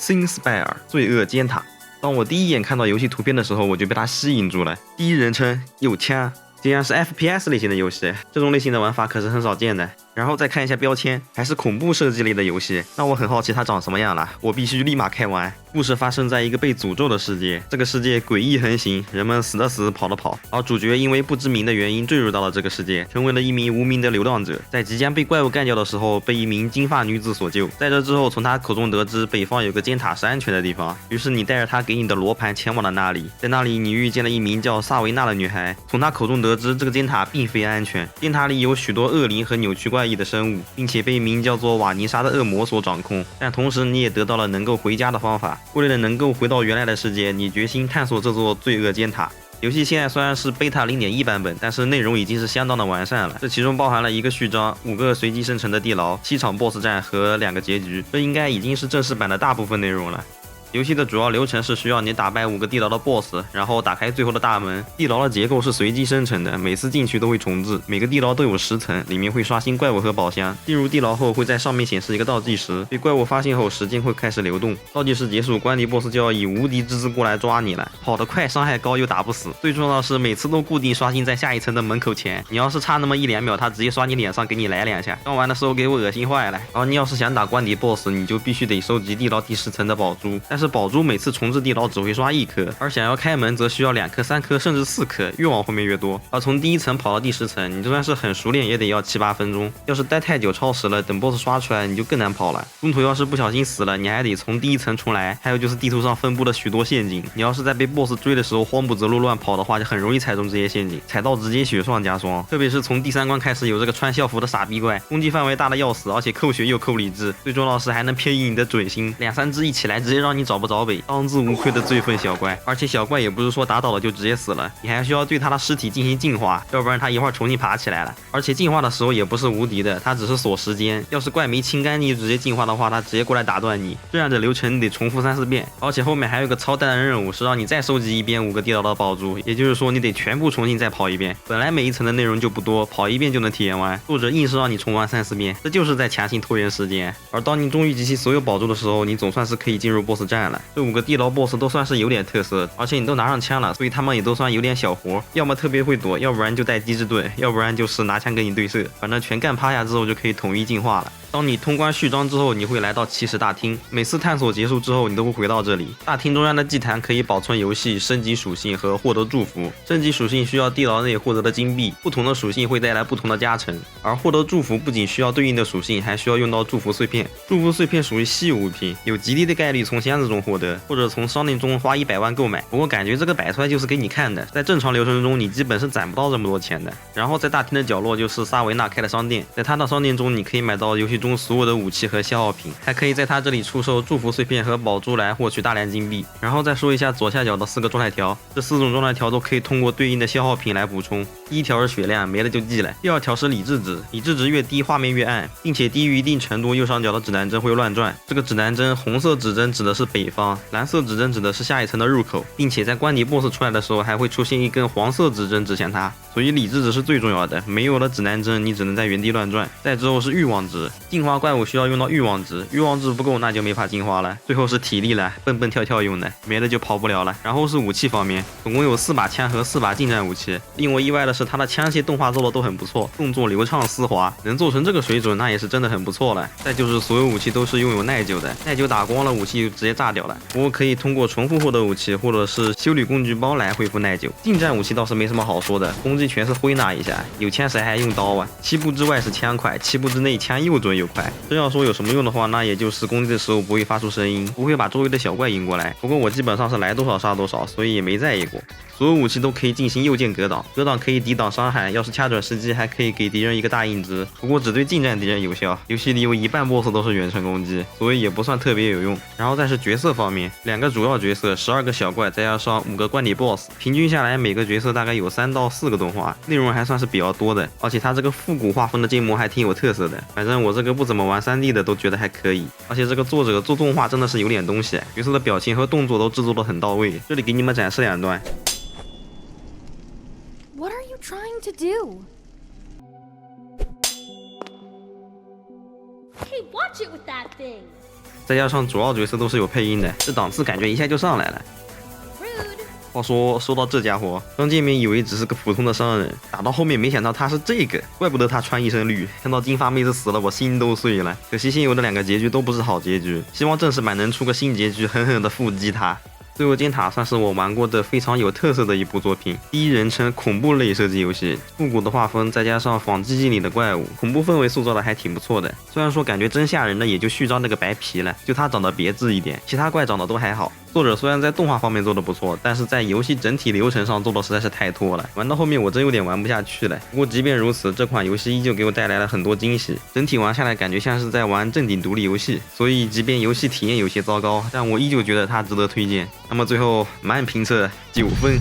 Sin Spire 罪恶尖塔。当我第一眼看到游戏图片的时候，我就被它吸引住了。第一人称有枪，竟然是 FPS 类型的游戏，这种类型的玩法可是很少见的。然后再看一下标签，还是恐怖设计类的游戏，那我很好奇它长什么样了，我必须立马开玩。故事发生在一个被诅咒的世界，这个世界诡异横行，人们死的死，跑的跑，而主角因为不知名的原因坠入到了这个世界，成为了一名无名的流浪者。在即将被怪物干掉的时候，被一名金发女子所救。在这之后，从她口中得知北方有个尖塔是安全的地方，于是你带着她给你的罗盘前往了那里。在那里，你遇见了一名叫萨维娜的女孩，从她口中得知这个尖塔并非安全，尖塔里有许多恶灵和扭曲怪异的生物，并且被一名叫做瓦尼莎的恶魔所掌控。但同时，你也得到了能够回家的方法。为了能够回到原来的世界，你决心探索这座罪恶尖塔。游戏现在虽然是 Beta 0.1 版本，但是内容已经是相当的完善了。这其中包含了一个序章、5个随机生成的地牢、7场 BOSS 战和2个结局，这应该已经是正式版的大部分内容了。游戏的主要流程是需要你打败5个地牢的 BOSS， 然后打开最后的大门。地牢的结构是随机生成的，每次进去都会重置。每个地牢都有10层，里面会刷新怪物和宝箱。进入地牢后会在上面显示一个倒计时，被怪物发现后时间会开始流动。倒计时结束，关底 BOSS 就要以无敌之姿过来抓你了。跑得快，伤害高又打不死。最重要的是每次都固定刷新在下一层的门口前，你要是差那么1-2秒，他直接刷你脸上给你来2下。刚玩的时候给我恶心坏了。而你要是想打关底 BOSS， 你就必须得收集地牢第10层的宝珠，但是宝珠每次重置地牢只会刷1颗，而想要开门则需要2颗、3颗甚至4颗，越往后面越多。而从第1层跑到第10层，你就算是很熟练也得要7-8分钟。要是待太久超时了，等 BOSS 刷出来你就更难跑了。中途要是不小心死了，你还得从第1层重来。还有就是地图上分布了许多陷阱，你要是在被 BOSS 追的时候慌不择路乱跑的话，就很容易踩中这些陷阱，踩到直接血霜加霜。特别是从第3关开始有这个穿校服的傻逼怪，攻击范围大的要死，而且扣血又扣理智，最重要的是还能偏移你的准心，2-3只一起来直接让你找不着北，当之无愧的罪犯小怪。而且小怪也不是说打倒了就直接死了，你还需要对他的尸体进行净化，要不然他一会儿重新爬起来了。而且净化的时候也不是无敌的，他只是锁时间，要是怪没清干净直接净化的话，他直接过来打断你。这样的流程你得重复3-4遍。而且后面还有个超单的任务，是让你再收集一遍5个地牢的宝珠，也就是说你得全部重新再跑一遍。本来每一层的内容就不多，跑一遍就能体验完，作者硬是让你重玩3-4遍，这就是在强行拖延时间。而当你终于集齐所有宝珠的时候，你总算是可以进入 BOSS 战了。这5个地牢 BOSS 都算是有点特色，而且你都拿上枪了，所以他们也都算有点小活，要么特别会躲，要不然就带机智盾，要不然就是拿枪跟你对射，反正全干趴下之后就可以统一进化了。当你通关序章之后，你会来到起始大厅，每次探索结束之后你都会回到这里。大厅中央的祭坛可以保存游戏、升级属性和获得祝福。升级属性需要地牢内获得的金币，不同的属性会带来不同的加成。而获得祝福不仅需要对应的属性，还需要用到祝福碎片。祝福碎片属于稀有物品，有极低的概率从箱子中获得，或者从商店中花100万购买。不过感觉这个摆出来就是给你看的，在正常流程中你基本是攒不到这么多钱的。然后在大厅的角落就是萨维娜开的商店，在他的商店中你可以买到游戏中所有的武器和消耗品，还可以在他这里出售祝福碎片和宝珠来获取大量金币。然后再说一下左下角的4个状态条，这4种状态条都可以通过对应的消耗品来补充。第1条是血量，没了就记了。第2条是理智值，理智值越低画面越暗，并且低于一定程度右上角的指南针会乱转。这个指南针红色指针指的是北方，蓝色指针指的是下一层的入口，并且在关底 BOSS 出来的时候还会出现一根黄色指针指向它，所以理智值是最重要的，没有了指南针你只能在原地乱转。再之后是欲望值，进化怪物需要用到欲望值，欲望值不够那就没法进化了。最后是体力了，蹦蹦跳跳用的，没了就跑不了了。然后是武器方面，总共有4把枪和4把近战武器。令我意外的是他的枪械动画做的都很不错，动作流畅丝滑，能做成这个水准那也是真的很不错了。再就是所有武器都是拥有耐久的，耐久打光了武器就直接炸掉了。不过可以通过重复获得武器或者是修理工具包来恢复耐久。近战武器倒是没什么好说的，攻击全是挥那一下，有枪谁还用刀啊？7步之外是枪快，7步之内枪又准又快。真要说有什么用的话，那也就是攻击的时候不会发出声音，不会把周围的小怪引过来。不过我基本上是来多少杀多少，所以也没在意过。所有武器都可以进行右键格挡，格挡可以抵挡伤害，要是掐准时机还可以给敌人一个大硬直，不过只对近战敌人有效。游戏里有一半 BOSS 都是远程攻击，所以也不算特别有用。然后再是角色方面，2个主要角色，12个小怪，再加上5个关底 BOSS， 平均下来每个角色大概有3到4个动画，内容还算是比较多的。而且它这个复古画风的建模还挺有特色的，反正我这个不怎么玩3D 的都觉得还可以。而且这个作者做动画真的是有点东西，角色的表情和动作都制作得很到位。这里给你们展示2段。What are you trying to do? Hey, watch it with that thing! 再加上主要角色都是有配音的，这档次感觉一下就上来了。 Rude. 话说到这家伙，刚见面以为只是个普通的商人，打到后面没想到他是这个，怪不得他穿一身绿。看到金发妹子死了，我心都碎了。可惜现有的2个结局都不是好结局，希望正式版能出个新结局，狠狠的腹击他。最后尖塔算是我玩过的非常有特色的一部作品，第一人称恐怖类射击游戏，复古的画风再加上仿机器里的怪物，恐怖氛围塑造的还挺不错的。虽然说感觉真吓人的也就序章那个白皮了，就他长得别致一点，其他怪长得都还好。作者虽然在动画方面做的不错，但是在游戏整体流程上做的实在是太拖了，玩到后面我真有点玩不下去了。不过即便如此，这款游戏依旧给我带来了很多惊喜，整体玩下来感觉像是在玩正经独立游戏，所以即便游戏体验有些糟糕，但我依旧觉得它值得推荐。那么最后慢评测9分。